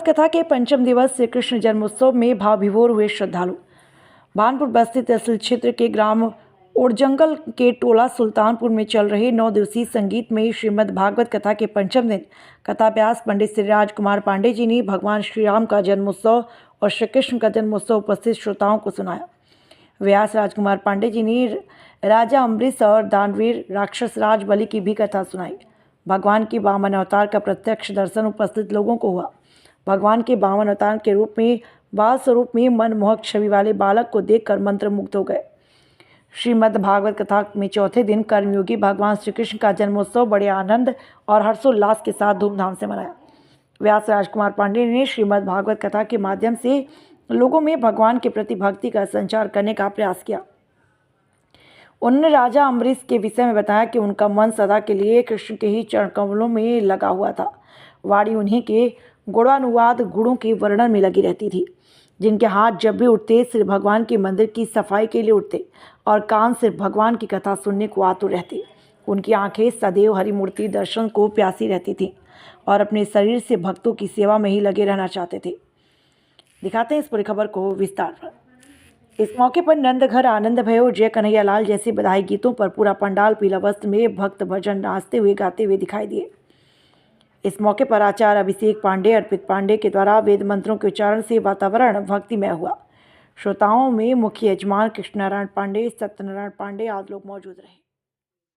कथा के पंचम दिवस श्री कृष्ण जन्मोत्सव में भाव विभोर हुए श्रद्धालु। भानपुर बस्ती तहसील क्षेत्र के ग्राम ओरजंगल के टोला सुल्तानपुर में चल रहे 9 दिवसीय संगीत में श्रीमद् भागवत कथा के पंचम दिन कथाव्यास पंडित श्री राजकुमार पांडे जी ने भगवान श्री राम का जन्मोत्सव और श्री कृष्ण का जन्मोत्सव उपस्थित श्रोताओं को सुनाया। व्यास राजकुमार पांडे जी ने राजा अम्बरीश और दानवीर राक्षस राज बलि की भी कथा सुनाई। भगवान की वामन अवतार का प्रत्यक्ष दर्शन उपस्थित लोगों को हुआ। भगवान के वामन अवतार के रूप में बाल स्वरूप में मनमोहक छवि वाले बालक को देखकर मंत्रमुग्ध हो गए। श्रीमद् भागवत कथा में चौथे दिन कर्मयोगी भगवान श्री कृष्ण का जन्मोत्सव बड़े आनंद और हर्षोल्लास के साथ धूमधाम से मनाया। व्यास राजकुमार पांडे ने श्रीमद् भागवत कथा के माध्यम से लोगों में भगवान के प्रति भक्ति का संचार करने का प्रयास किया। उन्होंने राजा अम्बरीश के विषय में बताया कि उनका मन सदा के लिए कृष्ण के ही चरण कमलों में लगा हुआ था। वाणी उन्हीं के गुणानुवाद गुणों के वर्णन में लगी रहती थी। जिनके हाथ जब भी उठते सिर्फ भगवान के मंदिर की सफाई के लिए उठते और कान सिर्फ भगवान की कथा सुनने को आतुर रहते। उनकी आंखें सदैव हरिमूर्ति दर्शन को प्यासी रहती थीं और अपने शरीर से भक्तों की सेवा में ही लगे रहना चाहते थे। दिखाते हैं इस पूरी खबर को विस्तार पर। इस मौके पर नंदघर आनंद भयो जय कन्हैया लाल जैसे बधाई गीतों पर पूरा पंडाल पीला वस्त्र में भक्त भजन नाचते हुए गाते हुए दिखाई दिए। इस मौके पर आचार्य अभिषेक पांडे अर्पित पांडे के द्वारा वेद मंत्रों के उच्चारण से वातावरण भक्तिमय हुआ। श्रोताओं में मुख्य यजमान कृष्ण नारायण पांडे, सत्यनारायण पांडे आदि लोग मौजूद रहे।